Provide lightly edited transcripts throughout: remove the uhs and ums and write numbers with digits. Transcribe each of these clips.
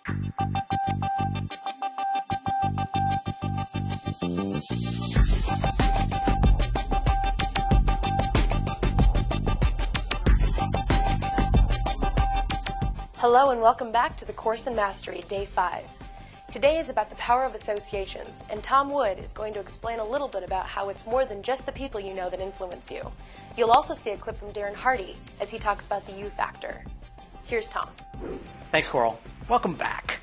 Hello and welcome back to the Course in Mastery, Day 5. Today is about the power of associations, and Tom Wood is going to explain a little bit about how it's more than just the people you know that influence you. You'll also see a clip from Darren Hardy as he talks about the you factor. Here's Tom. Thanks, Coral. Welcome back.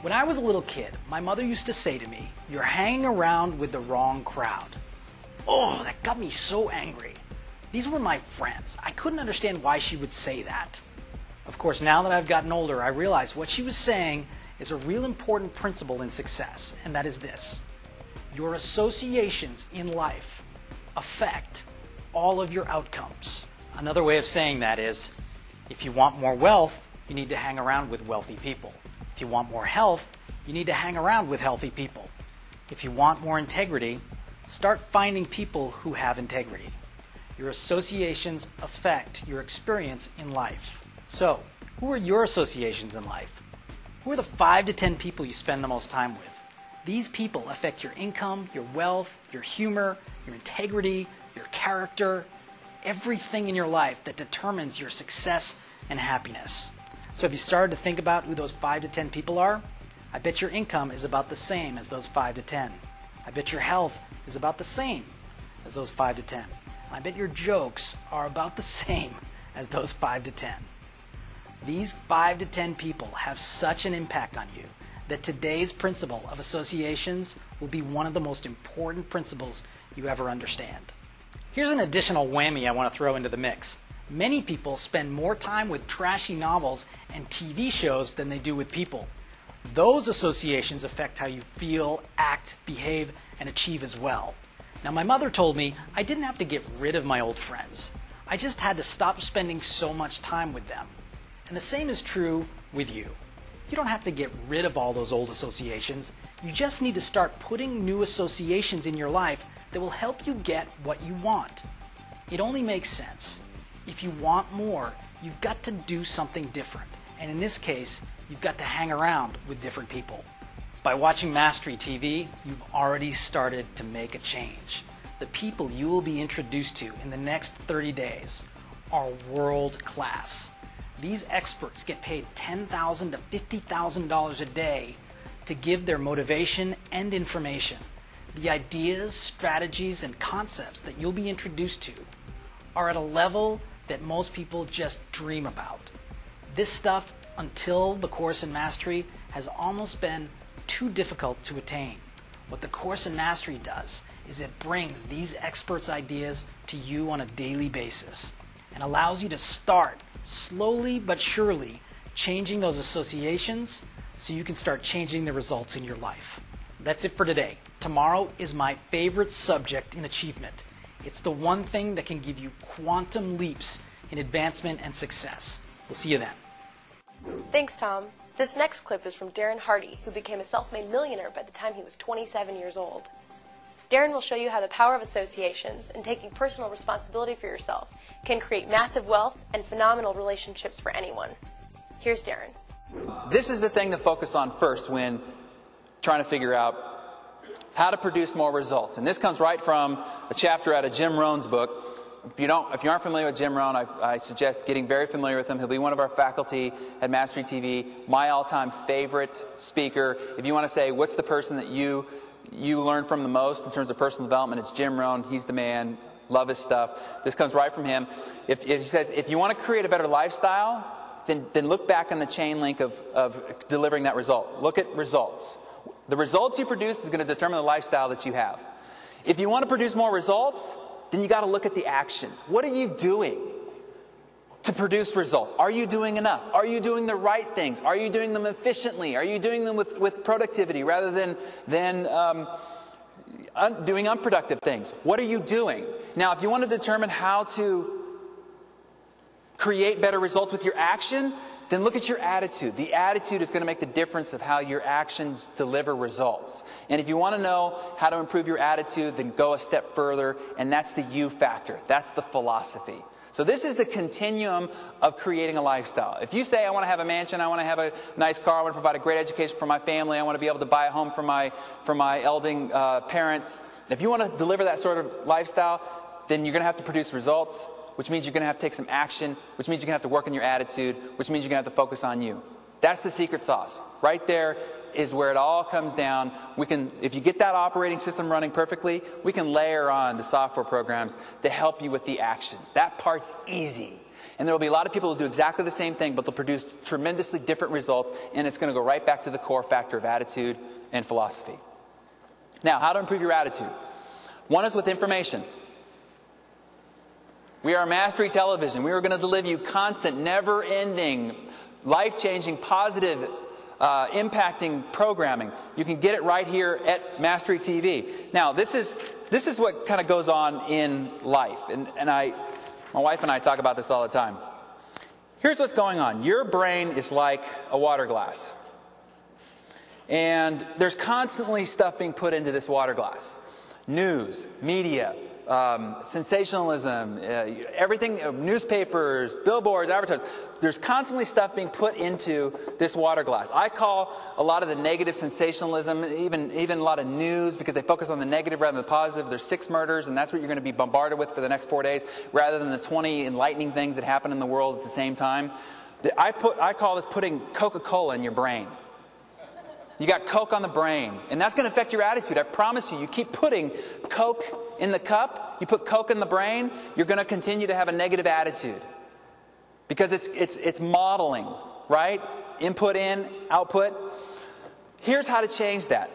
When I was a little kid, my mother used to say to me, "You're hanging around with the wrong crowd." Oh, that got me so angry. These were my friends. I couldn't understand why she would say that. Of course, now that I've gotten older, I realize what she was saying is a real important principle in success, and that is this. Your associations in life affect all of your outcomes. Another way of saying that is, if you want more wealth, you need to hang around with wealthy people. If you want more health, you need to hang around with healthy people. If you want more integrity, start finding people who have integrity. Your associations affect your experience in life. So, who are your associations in life? Who are the 5 to 10 people you spend the most time with? These people affect your income, your wealth, your humor, your integrity, your character, everything in your life that determines your success and happiness. So have you started to think about who those 5 to 10 people are? I bet your income is about the same as those 5 to 10. I bet your health is about the same as those 5 to 10. And I bet your jokes are about the same as those 5 to 10. These 5 to 10 people have such an impact on you that today's principle of associations will be one of the most important principles you ever understand. Here's an additional whammy I want to throw into the mix. Many people spend more time with trashy novels and TV shows than they do with people. Those associations affect how you feel, act, behave, and achieve as well. Now, my mother told me I didn't have to get rid of my old friends. I just had to stop spending so much time with them. And the same is true with you. You don't have to get rid of all those old associations. You just need to start putting new associations in your life that will help you get what you want. It only makes sense. If you want more, you've got to do something different. And in this case, you've got to hang around with different people. By watching MasteryTV, you've already started to make a change. The people you will be introduced to in the next 30 days are world class. These experts get paid $10,000 to $50,000 a day to give their motivation and information. The ideas, strategies, and concepts that you'll be introduced to are at a level that most people just dream about. This stuff, until the Course in Mastery, has almost been too difficult to attain. What the Course in Mastery does is it brings these experts' ideas to you on a daily basis and allows you to start slowly but surely changing those associations so you can start changing the results in your life. That's it for today. Tomorrow is my favorite subject in achievement. It's the one thing that can give you quantum leaps in advancement and success. We'll see you then. Thanks, Tom. This next clip is from Darren Hardy, who became a self-made millionaire by the time he was 27 years old. Darren will show you how the power of associations and taking personal responsibility for yourself can create massive wealth and phenomenal relationships for anyone. Here's Darren. This is the thing to focus on first when trying to figure out how to produce more results. And this comes right from a chapter out of Jim Rohn's book. If you aren't familiar with Jim Rohn, I suggest getting very familiar with him. He'll be one of our faculty at MasteryTV, my all-time favorite speaker. If you want to say, what's the person that you learn from the most in terms of personal development, it's Jim Rohn. He's the man. Love his stuff. This comes right from him. If he says, if you want to create a better lifestyle, then look back on the chain link of delivering that result. Look at results. The results you produce is going to determine the lifestyle that you have. If you want to produce more results, then you got to look at the actions. What are you doing to produce results? Are you doing enough? Are you doing the right things? Are you doing them efficiently? Are you doing them with productivity rather than doing unproductive things? What are you doing? Now, if you want to determine how to create better results with your action, then look at your attitude. The attitude is going to make the difference of how your actions deliver results. And if you want to know how to improve your attitude, then go a step further, and that's the you factor. That's the philosophy. So this is the continuum of creating a lifestyle. If you say, I want to have a mansion, I want to have a nice car, I want to provide a great education for my family, I want to be able to buy a home for my elderly parents. If you want to deliver that sort of lifestyle, then you're going to have to produce results, which means you're going to have to take some action, which means you're going to have to work on your attitude, which means you're going to have to focus on you. That's the secret sauce. Right there is where it all comes down. If you get that operating system running perfectly, we can layer on the software programs to help you with the actions. That part's easy. And there will be a lot of people who do exactly the same thing, but they'll produce tremendously different results, and it's going to go right back to the core factor of attitude and philosophy. Now, how to improve your attitude? One is with information. We are Mastery Television. We are going to deliver you constant, never-ending, life-changing, positive, impacting programming. You can get it right here at MasteryTV. Now, this is what kind of goes on in life, and my wife and I talk about this all the time. Here's what's going on. Your brain is like a water glass, and there's constantly stuff being put into this water glass. News, media, sensationalism, everything, newspapers, billboards, advertisements. There's constantly stuff being put into this water glass. I call a lot of the negative sensationalism, even a lot of news, because they focus on the negative rather than the positive. There's 6 murders, and that's what you're going to be bombarded with for the next 4 days, rather than the 20 enlightening things that happen in the world at the same time. I call this putting Coca-Cola in your brain. You got Coke on the brain, and that's going to affect your attitude. I promise you. You keep putting Coke in the cup, you put Coke in the brain, you're going to continue to have a negative attitude. Because it's modeling, right? Input in, output. Here's how to change that.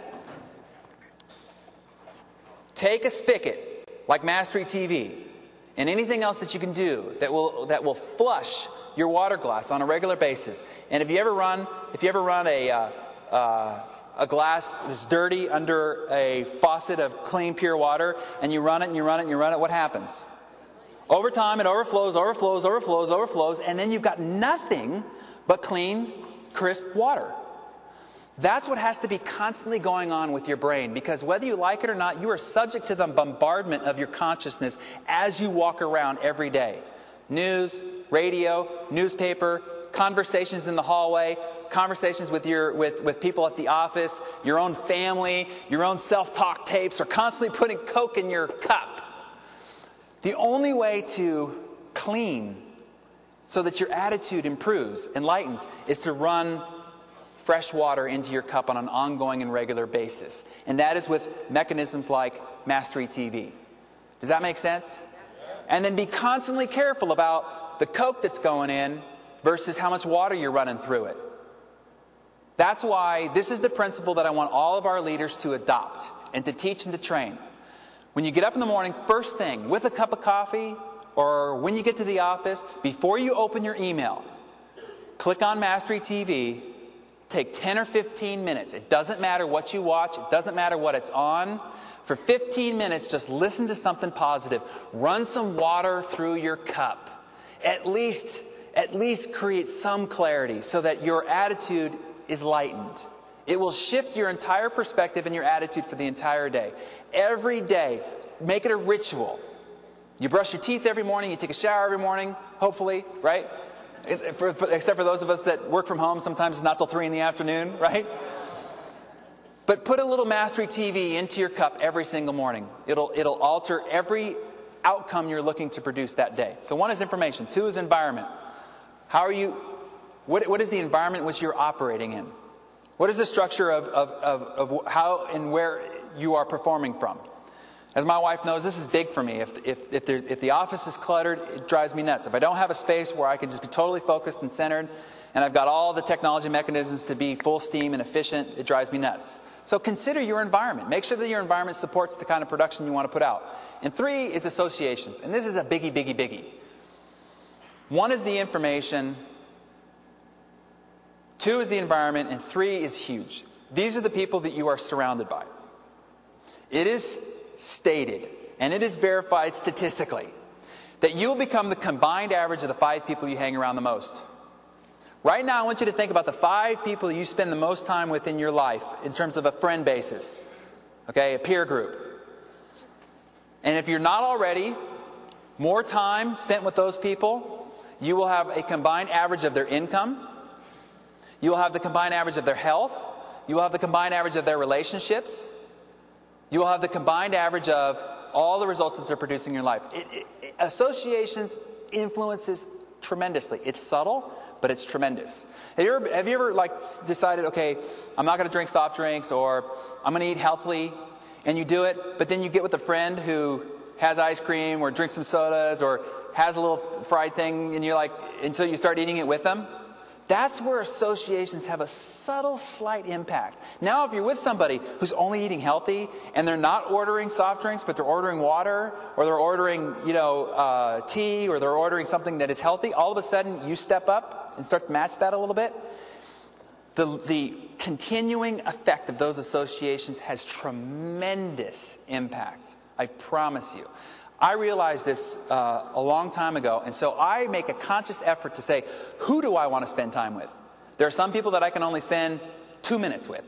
Take a spigot like MasteryTV and anything else that you can do that will flush your water glass on a regular basis. And if you ever run a glass that's dirty under a faucet of clean, pure water, and you run it and you run it and you run it, what happens? Over time, it overflows, and then you've got nothing but clean, crisp water. That's what has to be constantly going on with your brain, because whether you like it or not, you are subject to the bombardment of your consciousness as you walk around every day. News, radio, newspaper, conversations in the hallway, conversations with people at the office, your own family, your own self-talk tapes are constantly putting Coke in your cup. The only way to clean so that your attitude improves, enlightens, is to run fresh water into your cup on an ongoing and regular basis. And that is with mechanisms like MasteryTV. Does that make sense? And then be constantly careful about the Coke that's going in versus how much water you're running through it. That's why this is the principle that I want all of our leaders to adopt and to teach and to train. When you get up in the morning, first thing, with a cup of coffee, or when you get to the office, before you open your email, click on MasteryTV, take 10 or 15 minutes. It doesn't matter what you watch, it doesn't matter what it's on. For 15 minutes, just listen to something positive. Run some water through your cup. At least create some clarity so that your attitude is lightened. It will shift your entire perspective and your attitude for the entire day. Every day, make it a ritual. You brush your teeth every morning, you take a shower every morning, hopefully, right? Except for those of us that work from home, sometimes it's not till 3 in the afternoon, right? But put a little MasteryTV into your cup every single morning. It'll alter every outcome you're looking to produce that day. So 1 is information, 2 is environment. What is the environment in which you're operating in? What is the structure of how and where you are performing from? As my wife knows, this is big for me. If the office is cluttered, it drives me nuts. If I don't have a space where I can just be totally focused and centered, and I've got all the technology mechanisms to be full steam and efficient, it drives me nuts. So consider your environment. Make sure that your environment supports the kind of production you want to put out. And 3 is associations. And this is a biggie, biggie, biggie. 1 is the information, 2 is the environment, and 3 is huge. These are the people that you are surrounded by. It is stated, and it is verified statistically, that you'll become the combined average of the 5 people you hang around the most. Right now, I want you to think about the 5 people you spend the most time with in your life in terms of a friend basis, okay, a peer group. And if you're not already, more time spent with those people, you will have a combined average of their income. You will have the combined average of their health. You will have the combined average of their relationships. You will have the combined average of all the results that they're producing in your life. Associations influences tremendously. It's subtle, but it's tremendous. Have you ever like decided, okay, I'm not going to drink soft drinks, or I'm going to eat healthily, and you do it, but then you get with a friend who has ice cream or drinks some sodas or has a little fried thing, and you're like, until you start eating it with them? That's where associations have a subtle, slight impact. Now, if you're with somebody who's only eating healthy and they're not ordering soft drinks, but they're ordering water, or they're ordering, tea, or they're ordering something that is healthy, all of a sudden you step up and start to match that a little bit. The continuing effect of those associations has tremendous impact. I promise you. I realized this a long time ago, and so I make a conscious effort to say, who do I want to spend time with? There are some people that I can only spend 2 minutes with.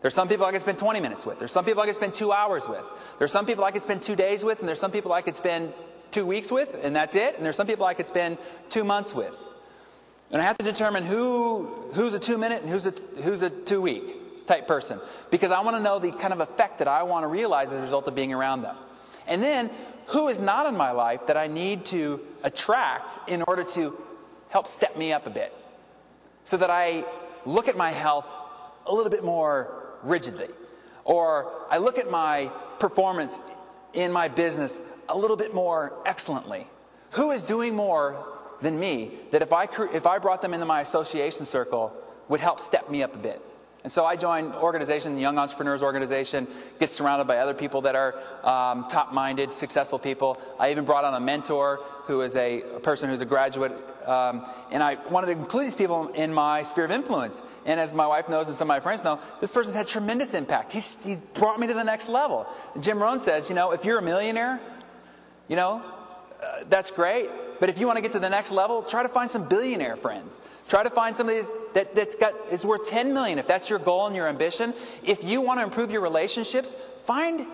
There's some people I can spend 20 minutes with. There's some people I can spend 2 hours with. There's some people I can spend 2 days with, and there's some people I could spend 2 weeks with, and that's it. And there's some people I could spend 2 months with. And I have to determine who's a 2 minute and who's a 2 week type person, because I want to know the kind of effect that I want to realize as a result of being around them. And then, who is not in my life that I need to attract in order to help step me up a bit, so that I look at my health a little bit more rigidly, or I look at my performance in my business a little bit more excellently. Who is doing more than me that if I brought them into my association circle would help step me up a bit? And so I joined organization, the Young Entrepreneurs Organization, get surrounded by other people that are top-minded, successful people. I even brought on a mentor who is a person who's a graduate. And I wanted to include these people in my sphere of influence. And as my wife knows and some of my friends know, this person's had tremendous impact. He brought me to the next level. Jim Rohn says, if you're a millionaire, that's great. But if you want to get to the next level, try to find some billionaire friends. Try to find somebody that's worth 10 million if that's your goal and your ambition. If you want to improve your relationships, find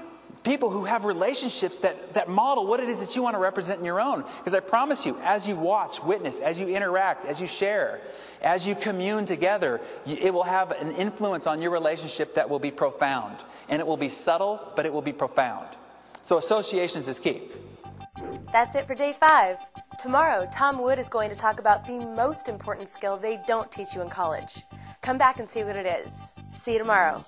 people who have relationships that model what it is that you want to represent in your own. Because I promise you, as you watch, witness, as you interact, as you share, as you commune together, it will have an influence on your relationship that will be profound. And it will be subtle, but it will be profound. So associations is key. That's it for day 5. Tomorrow, Tom Wood is going to talk about the most important skill they don't teach you in college. Come back and see what it is. See you tomorrow.